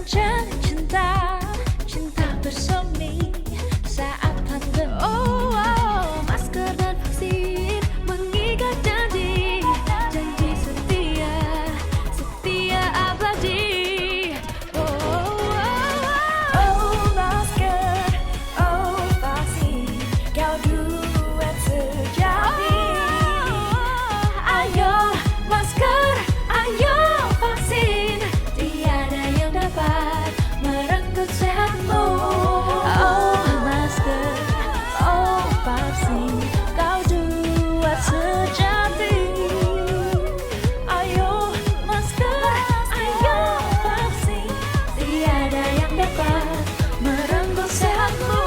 Mencari cinta, cinta bersemi saat pandemi. Masker dan vaksin mengikat janji, janji setia, setia abadi. Masker, vaksin, kau duet sejati. Ayo masker, ayo vaksin, tiada yang dapat merenggut sehatmu. Masker, vaksin, kau duet sejati. Ayo masker, ayo vaksin, tiada yang dapat merenggut sehatmu.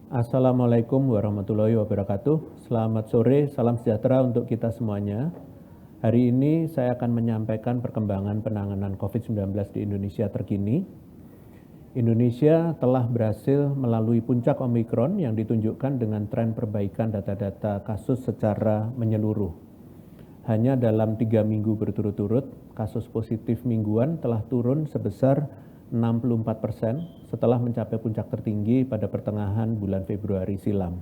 Assalamualaikum warahmatullahi wabarakatuh. Selamat sore, salam sejahtera untuk kita semuanya. Hari ini saya akan menyampaikan perkembangan penanganan COVID-19 di Indonesia terkini. Indonesia telah berhasil melalui puncak Omikron yang ditunjukkan dengan tren perbaikan data-data kasus secara menyeluruh. Hanya dalam 3 minggu berturut-turut, kasus positif mingguan telah turun sebesar 64% setelah mencapai puncak tertinggi pada pertengahan bulan Februari silam.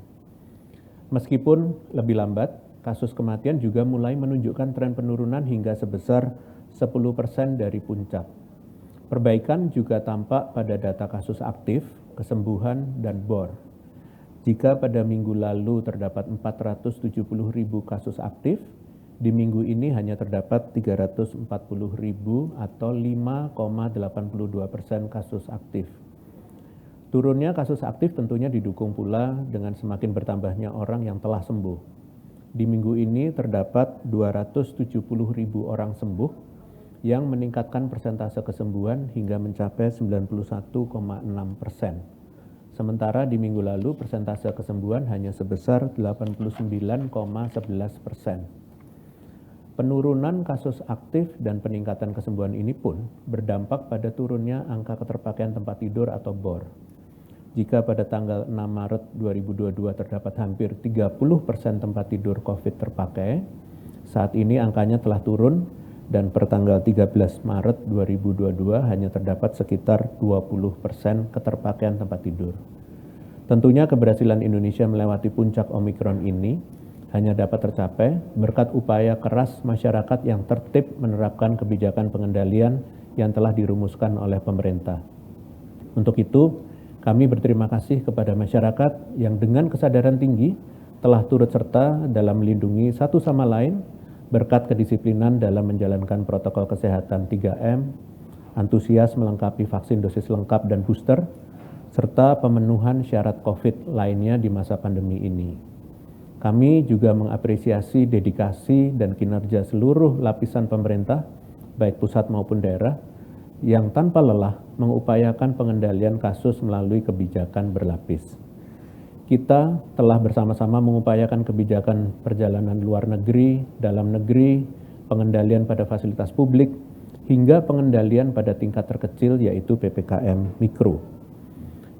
Meskipun lebih lambat, kasus kematian juga mulai menunjukkan tren penurunan hingga sebesar 10% dari puncak. Perbaikan juga tampak pada data kasus aktif, kesembuhan, dan BOR. Jika pada minggu lalu terdapat 470.000 kasus aktif, di minggu ini hanya terdapat 340.000 atau 5,82% kasus aktif. Turunnya kasus aktif tentunya didukung pula dengan semakin bertambahnya orang yang telah sembuh. Di minggu ini terdapat 270.000 orang sembuh yang meningkatkan persentase kesembuhan hingga mencapai 91,6%. Sementara di minggu lalu persentase kesembuhan hanya sebesar 89,11%. Penurunan kasus aktif dan peningkatan kesembuhan ini pun berdampak pada turunnya angka keterpakaian tempat tidur atau BOR. Jika pada tanggal 6 Maret 2022 terdapat hampir 30% tempat tidur COVID terpakai, saat ini angkanya telah turun dan per tanggal 13 Maret 2022 hanya terdapat sekitar 20% keterpakaian tempat tidur. Tentunya keberhasilan Indonesia melewati puncak Omikron ini hanya dapat tercapai berkat upaya keras masyarakat yang tertib menerapkan kebijakan pengendalian yang telah dirumuskan oleh pemerintah. Untuk itu, kami berterima kasih kepada masyarakat yang dengan kesadaran tinggi telah turut serta dalam melindungi satu sama lain berkat kedisiplinan dalam menjalankan protokol kesehatan 3M, antusias melengkapi vaksin dosis lengkap dan booster, serta pemenuhan syarat COVID lainnya di masa pandemi ini. Kami juga mengapresiasi dedikasi dan kinerja seluruh lapisan pemerintah, baik pusat maupun daerah, yang tanpa lelah mengupayakan pengendalian kasus melalui kebijakan berlapis. Kita telah bersama-sama mengupayakan kebijakan perjalanan luar negeri, dalam negeri, pengendalian pada fasilitas publik, hingga pengendalian pada tingkat terkecil yaitu PPKM Mikro.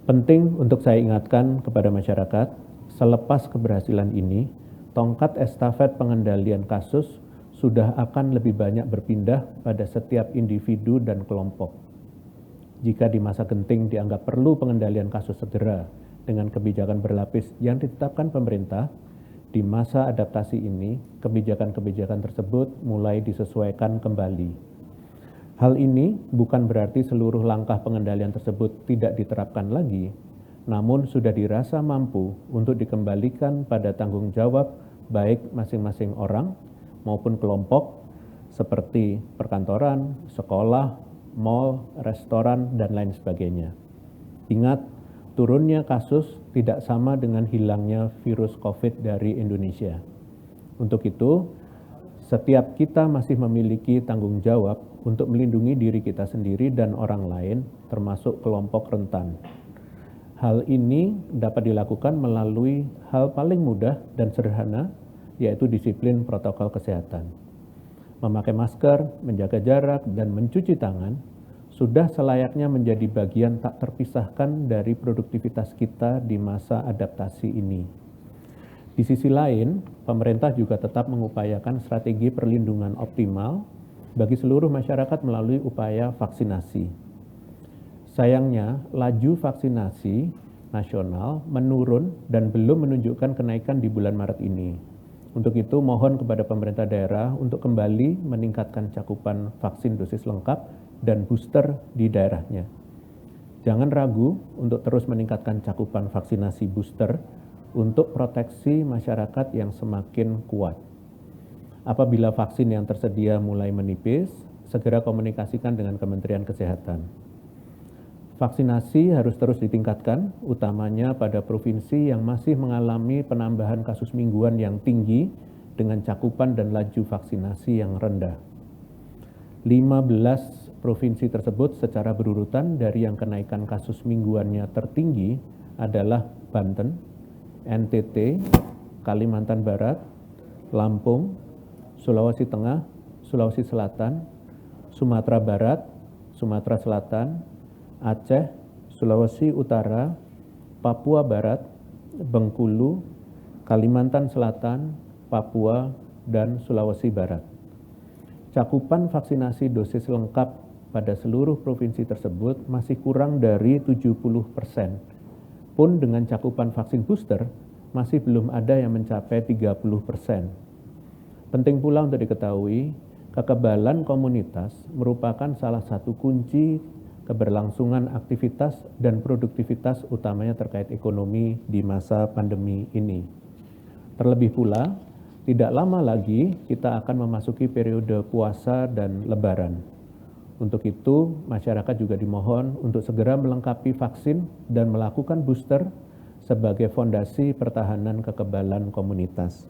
Penting untuk saya ingatkan kepada masyarakat, selepas keberhasilan ini, tongkat estafet pengendalian kasus sudah akan lebih banyak berpindah pada setiap individu dan kelompok. Jika di masa genting dianggap perlu pengendalian kasus segera dengan kebijakan berlapis yang ditetapkan pemerintah, di masa adaptasi ini, kebijakan-kebijakan tersebut mulai disesuaikan kembali. Hal ini bukan berarti seluruh langkah pengendalian tersebut tidak diterapkan lagi, namun sudah dirasa mampu untuk dikembalikan pada tanggung jawab baik masing-masing orang maupun kelompok seperti perkantoran, sekolah, mal, restoran, dan lain sebagainya. Ingat, turunnya kasus tidak sama dengan hilangnya virus COVID dari Indonesia. Untuk itu, setiap kita masih memiliki tanggung jawab untuk melindungi diri kita sendiri dan orang lain, termasuk kelompok rentan. Hal ini dapat dilakukan melalui hal paling mudah dan sederhana, yaitu disiplin protokol kesehatan. Memakai masker, menjaga jarak, dan mencuci tangan sudah selayaknya menjadi bagian tak terpisahkan dari produktivitas kita di masa adaptasi ini. Di sisi lain, pemerintah juga tetap mengupayakan strategi perlindungan optimal bagi seluruh masyarakat melalui upaya vaksinasi. Sayangnya, laju vaksinasi nasional menurun dan belum menunjukkan kenaikan di bulan Maret ini. Untuk itu, mohon kepada pemerintah daerah untuk kembali meningkatkan cakupan vaksin dosis lengkap dan booster di daerahnya. Jangan ragu untuk terus meningkatkan cakupan vaksinasi booster untuk proteksi masyarakat yang semakin kuat. Apabila vaksin yang tersedia mulai menipis, segera komunikasikan dengan Kementerian Kesehatan. Vaksinasi harus terus ditingkatkan, utamanya pada provinsi yang masih mengalami penambahan kasus mingguan yang tinggi dengan cakupan dan laju vaksinasi yang rendah. 15 provinsi tersebut secara berurutan dari yang kenaikan kasus mingguannya tertinggi adalah Banten, NTT, Kalimantan Barat, Lampung, Sulawesi Tengah, Sulawesi Selatan, Sumatera Barat, Sumatera Selatan, Aceh, Sulawesi Utara, Papua Barat, Bengkulu, Kalimantan Selatan, Papua, dan Sulawesi Barat. Cakupan vaksinasi dosis lengkap pada seluruh provinsi tersebut masih kurang dari 70%. Pun dengan cakupan vaksin booster, masih belum ada yang mencapai 30%. Penting pula untuk diketahui, kekebalan komunitas merupakan salah satu kunci keberlangsungan aktivitas dan produktivitas utamanya terkait ekonomi di masa pandemi ini. Terlebih pula, tidak lama lagi kita akan memasuki periode puasa dan lebaran. Untuk itu, masyarakat juga dimohon untuk segera melengkapi vaksin dan melakukan booster sebagai fondasi pertahanan kekebalan komunitas.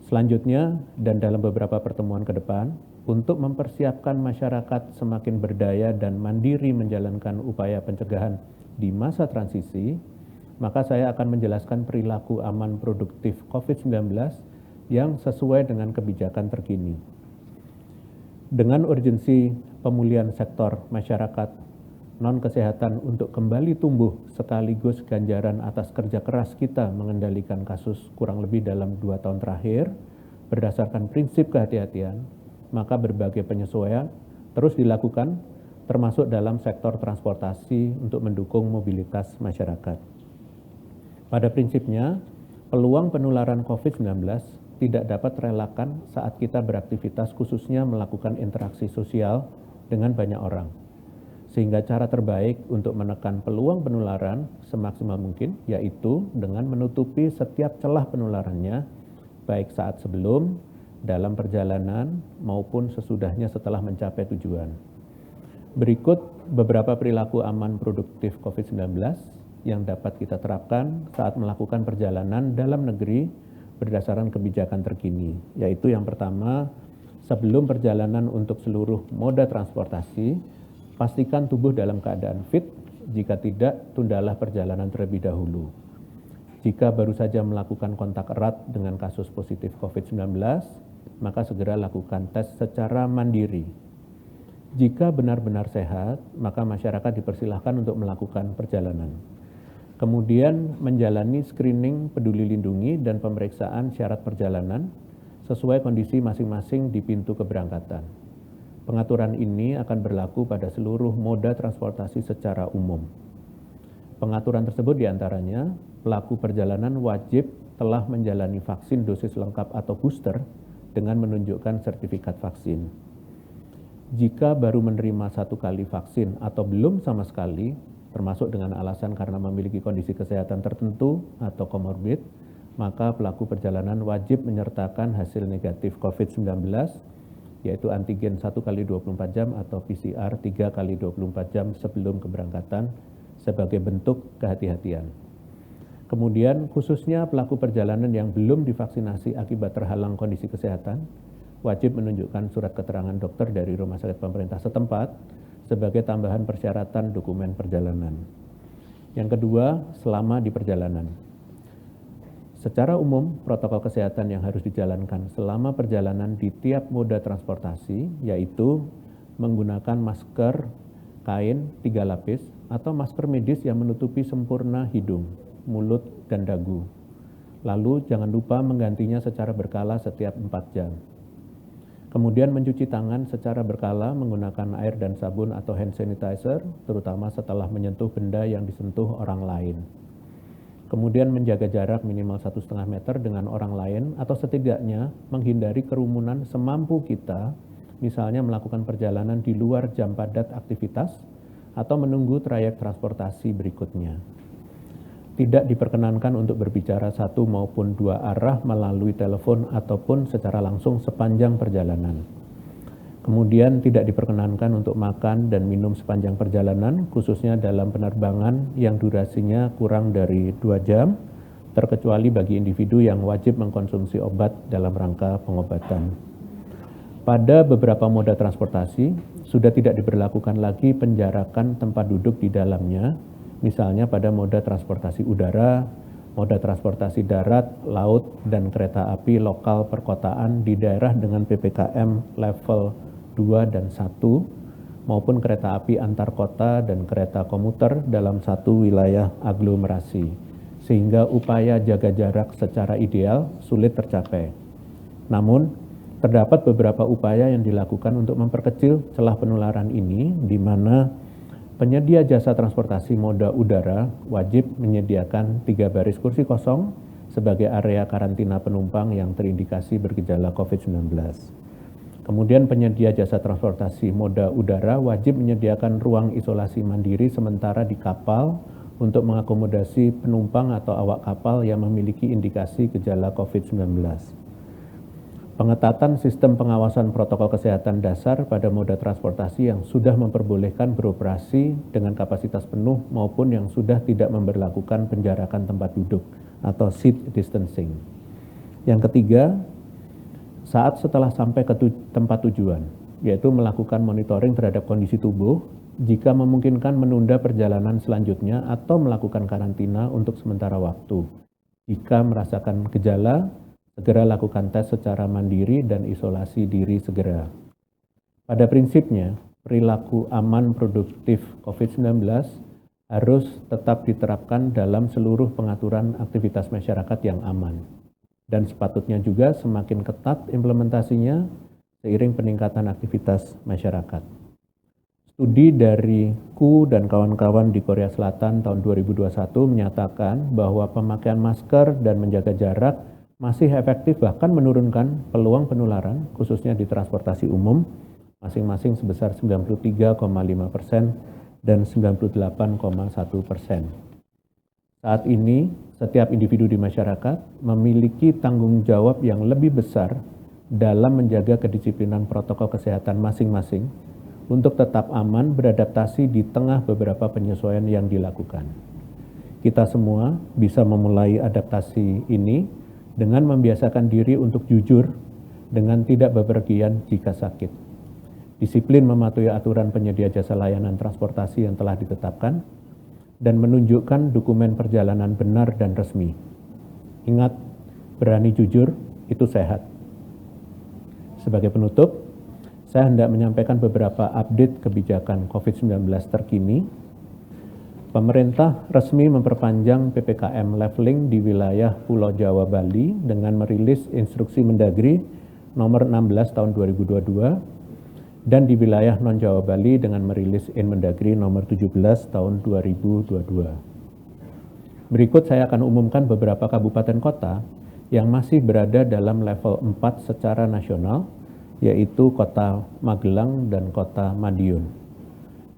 Selanjutnya, dan dalam beberapa pertemuan ke depan, untuk mempersiapkan masyarakat semakin berdaya dan mandiri menjalankan upaya pencegahan di masa transisi, maka saya akan menjelaskan perilaku aman produktif COVID-19 yang sesuai dengan kebijakan terkini. Dengan urgensi pemulihan sektor masyarakat non-kesehatan untuk kembali tumbuh sekaligus ganjaran atas kerja keras kita mengendalikan kasus kurang lebih dalam 2 tahun terakhir, berdasarkan prinsip kehati-hatian, maka berbagai penyesuaian terus dilakukan termasuk dalam sektor transportasi untuk mendukung mobilitas masyarakat. Pada prinsipnya, peluang penularan COVID-19 tidak dapat terelakkan saat kita beraktivitas khususnya melakukan interaksi sosial dengan banyak orang. Sehingga cara terbaik untuk menekan peluang penularan semaksimal mungkin yaitu dengan menutupi setiap celah penularannya baik saat sebelum, dalam perjalanan maupun sesudahnya setelah mencapai tujuan. Berikut beberapa perilaku aman produktif COVID-19 yang dapat kita terapkan saat melakukan perjalanan dalam negeri berdasarkan kebijakan terkini, yaitu yang pertama, sebelum perjalanan untuk seluruh moda transportasi, pastikan tubuh dalam keadaan fit, jika tidak, tundalah perjalanan terlebih dahulu. Jika baru saja melakukan kontak erat dengan kasus positif COVID-19, maka segera lakukan tes secara mandiri. Jika benar-benar sehat, maka masyarakat dipersilahkan untuk melakukan perjalanan. Kemudian menjalani screening peduli lindungi dan pemeriksaan syarat perjalanan sesuai kondisi masing-masing di pintu keberangkatan. Pengaturan ini akan berlaku pada seluruh moda transportasi secara umum. Pengaturan tersebut diantaranya, pelaku perjalanan wajib telah menjalani vaksin dosis lengkap atau booster dengan menunjukkan sertifikat vaksin. Jika baru menerima 1 kali vaksin atau belum sama sekali, termasuk dengan alasan karena memiliki kondisi kesehatan tertentu atau komorbid, maka pelaku perjalanan wajib menyertakan hasil negatif COVID-19, yaitu antigen 1 kali 24 jam atau PCR 3 kali 24 jam sebelum keberangkatan sebagai bentuk kehati-hatian. Kemudian khususnya pelaku perjalanan yang belum divaksinasi akibat terhalang kondisi kesehatan, wajib menunjukkan surat keterangan dokter dari rumah sakit pemerintah setempat sebagai tambahan persyaratan dokumen perjalanan. Yang kedua, selama di perjalanan. Secara umum, protokol kesehatan yang harus dijalankan selama perjalanan di tiap moda transportasi, yaitu menggunakan masker kain 3 lapis atau masker medis yang menutupi sempurna hidung, mulut, dan dagu. Lalu jangan lupa menggantinya secara berkala setiap 4 jam. Kemudian mencuci tangan secara berkala menggunakan air dan sabun atau hand sanitizer, terutama setelah menyentuh benda yang disentuh orang lain. Kemudian menjaga jarak minimal 1,5 meter dengan orang lain atau setidaknya menghindari kerumunan semampu kita, misalnya melakukan perjalanan di luar jam padat aktivitas atau menunggu trayek transportasi berikutnya. Tidak diperkenankan untuk berbicara 1 maupun 2 arah melalui telepon ataupun secara langsung sepanjang perjalanan. Kemudian tidak diperkenankan untuk makan dan minum sepanjang perjalanan, khususnya dalam penerbangan yang durasinya kurang dari 2 jam, terkecuali bagi individu yang wajib mengkonsumsi obat dalam rangka pengobatan. Pada beberapa moda transportasi, sudah tidak diberlakukan lagi penjarakan tempat duduk di dalamnya, misalnya pada moda transportasi udara, moda transportasi darat, laut, dan kereta api lokal perkotaan di daerah dengan PPKM level 2 dan 1, maupun kereta api antar kota dan kereta komuter dalam satu wilayah aglomerasi, sehingga upaya jaga jarak secara ideal sulit tercapai. Namun, terdapat beberapa upaya yang dilakukan untuk memperkecil celah penularan ini, di mana penyedia jasa transportasi moda udara wajib menyediakan 3 baris kursi kosong sebagai area karantina penumpang yang terindikasi bergejala COVID-19. Kemudian penyedia jasa transportasi moda udara wajib menyediakan ruang isolasi mandiri sementara di kapal untuk mengakomodasi penumpang atau awak kapal yang memiliki indikasi gejala COVID-19. Pengetatan sistem pengawasan protokol kesehatan dasar pada moda transportasi yang sudah memperbolehkan beroperasi dengan kapasitas penuh maupun yang sudah tidak memberlakukan penjarakan tempat duduk atau seat distancing. Yang ketiga, saat setelah sampai ke tempat tujuan, yaitu melakukan monitoring terhadap kondisi tubuh, jika memungkinkan menunda perjalanan selanjutnya atau melakukan karantina untuk sementara waktu. Jika merasakan gejala, segera lakukan tes secara mandiri dan isolasi diri segera. Pada prinsipnya, perilaku aman produktif COVID-19 harus tetap diterapkan dalam seluruh pengaturan aktivitas masyarakat yang aman. Dan sepatutnya juga semakin ketat implementasinya seiring peningkatan aktivitas masyarakat. Studi dari Ku dan kawan-kawan di Korea Selatan tahun 2021 menyatakan bahwa pemakaian masker dan menjaga jarak masih efektif bahkan menurunkan peluang penularan, khususnya di transportasi umum, masing-masing sebesar 93,5% dan 98,1%. Saat ini, setiap individu di masyarakat memiliki tanggung jawab yang lebih besar dalam menjaga kedisiplinan protokol kesehatan masing-masing untuk tetap aman beradaptasi di tengah beberapa penyesuaian yang dilakukan. Kita semua bisa memulai adaptasi ini dengan membiasakan diri untuk jujur dengan tidak bepergian jika sakit. Disiplin mematuhi aturan penyedia jasa layanan transportasi yang telah ditetapkan dan menunjukkan dokumen perjalanan benar dan resmi. Ingat, berani jujur itu sehat. Sebagai penutup, saya hendak menyampaikan beberapa update kebijakan COVID-19 terkini. Pemerintah resmi memperpanjang PPKM leveling di wilayah Pulau Jawa Bali dengan merilis instruksi Mendagri nomor 16 tahun 2022 dan di wilayah non-Jawa Bali dengan merilis Inmendagri nomor 17 tahun 2022. Berikut saya akan umumkan beberapa kabupaten kota yang masih berada dalam level 4 secara nasional, yaitu Kota Magelang dan Kota Madiun.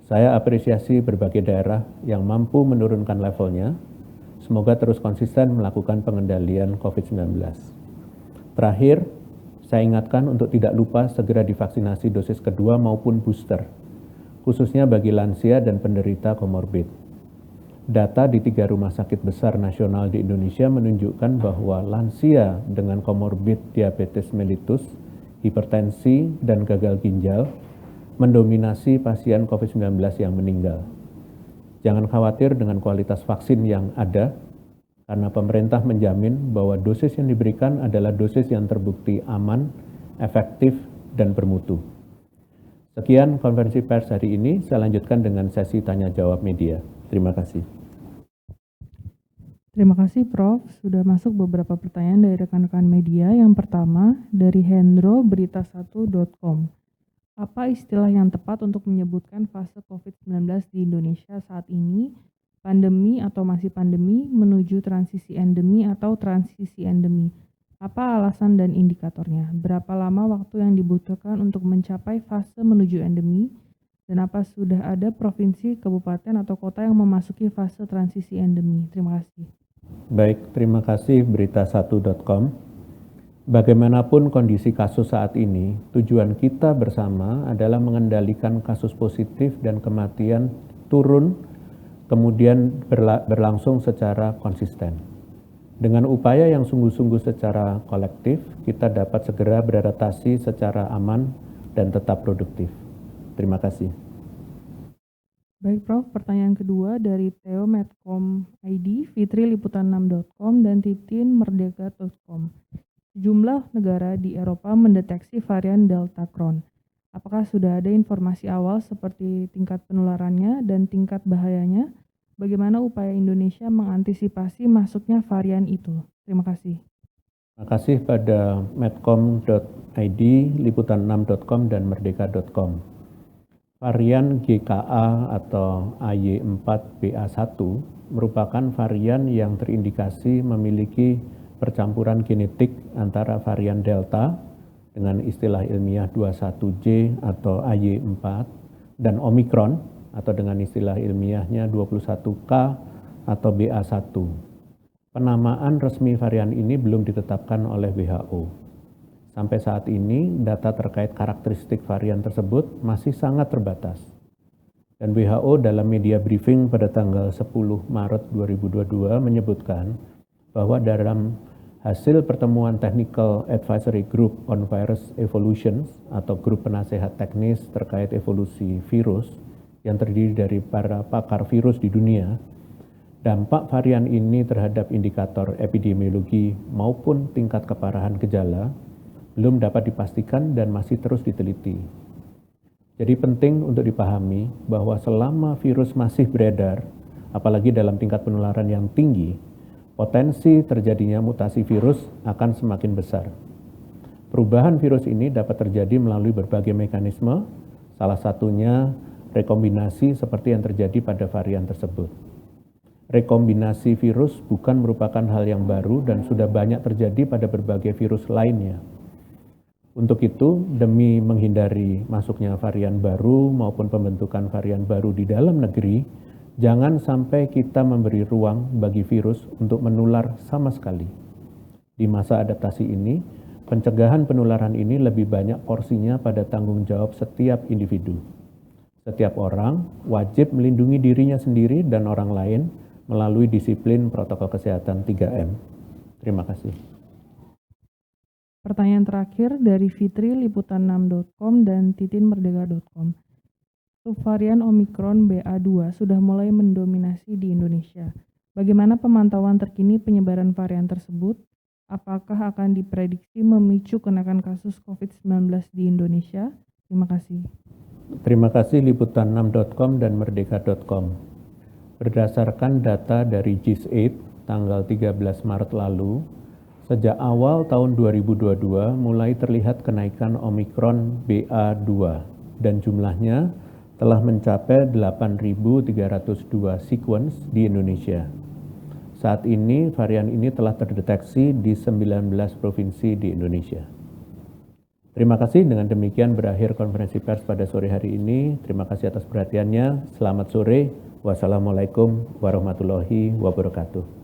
Saya apresiasi berbagai daerah yang mampu menurunkan levelnya. Semoga terus konsisten melakukan pengendalian COVID-19. Terakhir, saya ingatkan untuk tidak lupa segera divaksinasi dosis kedua maupun booster, khususnya bagi lansia dan penderita komorbid. Data di 3 rumah sakit besar nasional di Indonesia menunjukkan bahwa lansia dengan komorbid diabetes mellitus, hipertensi, dan gagal ginjal mendominasi pasien COVID-19 yang meninggal. Jangan khawatir dengan kualitas vaksin yang ada, karena pemerintah menjamin bahwa dosis yang diberikan adalah dosis yang terbukti aman, efektif, dan bermutu. Sekian konferensi pers hari ini, saya lanjutkan dengan sesi tanya-jawab media. Terima kasih. Terima kasih Prof. Sudah masuk beberapa pertanyaan dari rekan-rekan media. Yang pertama dari Hendro berita1.com. Apa istilah yang tepat untuk menyebutkan fase COVID-19 di Indonesia saat ini? Pandemi atau masih pandemi, menuju transisi endemi atau transisi endemi? Apa alasan dan indikatornya? Berapa lama waktu yang dibutuhkan untuk mencapai fase menuju endemi? Dan apa sudah ada provinsi, kabupaten, atau kota yang memasuki fase transisi endemi? Terima kasih. Baik, terima kasih berita1.com. Bagaimanapun kondisi kasus saat ini, tujuan kita bersama adalah mengendalikan kasus positif dan kematian turun, kemudian berlangsung secara konsisten. Dengan upaya yang sungguh-sungguh secara kolektif, kita dapat segera beradaptasi secara aman dan tetap produktif. Terima kasih. Baik Prof, pertanyaan kedua dari Theo Medcom ID, Fitri Liputan6.com, dan Titin Merdeka.com. Sejumlah negara di Eropa mendeteksi varian Delta Crohn. Apakah sudah ada informasi awal seperti tingkat penularannya dan tingkat bahayanya? Bagaimana upaya Indonesia mengantisipasi masuknya varian itu? Terima kasih. Terima kasih pada medcom.id, liputan6.com, dan merdeka.com. Varian GKA atau AY4BA1 merupakan varian yang terindikasi memiliki percampuran genetik antara varian Delta dengan istilah ilmiah 21J atau AY4 dan Omicron atau dengan istilah ilmiahnya 21K atau BA1. Penamaan resmi varian ini belum ditetapkan oleh WHO. Sampai saat ini, data terkait karakteristik varian tersebut masih sangat terbatas. Dan WHO dalam media briefing pada tanggal 10 Maret 2022 menyebutkan bahwa dalam hasil pertemuan Technical Advisory Group on Virus Evolutions atau grup penasehat teknis terkait evolusi virus yang terdiri dari para pakar virus di dunia, dampak varian ini terhadap indikator epidemiologi maupun tingkat keparahan gejala belum dapat dipastikan dan masih terus diteliti. Jadi penting untuk dipahami bahwa selama virus masih beredar, apalagi dalam tingkat penularan yang tinggi, potensi terjadinya mutasi virus akan semakin besar. Perubahan virus ini dapat terjadi melalui berbagai mekanisme, salah satunya rekombinasi seperti yang terjadi pada varian tersebut. Rekombinasi virus bukan merupakan hal yang baru dan sudah banyak terjadi pada berbagai virus lainnya. Untuk itu, demi menghindari masuknya varian baru maupun pembentukan varian baru di dalam negeri, jangan sampai kita memberi ruang bagi virus untuk menular sama sekali. Di masa adaptasi ini, pencegahan penularan ini lebih banyak porsinya pada tanggung jawab setiap individu. Setiap orang wajib melindungi dirinya sendiri dan orang lain melalui disiplin protokol kesehatan 3M. Terima kasih. Pertanyaan terakhir dari Fitri Liputan6.com dan Titin Merdeka.com. Subvarian Omicron BA2 sudah mulai mendominasi di Indonesia. Bagaimana pemantauan terkini penyebaran varian tersebut? Apakah akan diprediksi memicu kenaikan kasus COVID-19 di Indonesia? Terima kasih. Terima kasih Liputan6.com dan Merdeka.com. Berdasarkan data dari GIS8 tanggal 13 Maret lalu, sejak awal tahun 2022 mulai terlihat kenaikan Omicron BA2 dan jumlahnya telah mencapai 8.302 sequence di Indonesia. Saat ini varian ini telah terdeteksi di 19 provinsi di Indonesia. Terima kasih, dengan demikian berakhir konferensi pers pada sore hari ini. Terima kasih atas perhatiannya. Selamat sore. Wassalamualaikum warahmatullahi wabarakatuh.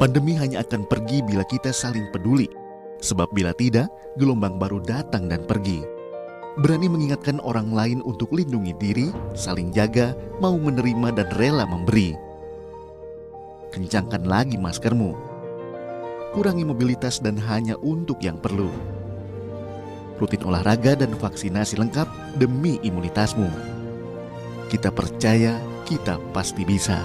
Pandemi hanya akan pergi bila kita saling peduli. Sebab bila tidak, gelombang baru datang dan pergi. Berani mengingatkan orang lain untuk lindungi diri, saling jaga, mau menerima dan rela memberi. Kencangkan lagi maskermu. Kurangi mobilitas dan hanya untuk yang perlu. Rutin olahraga dan vaksinasi lengkap demi imunitasmu. Kita percaya, kita pasti bisa.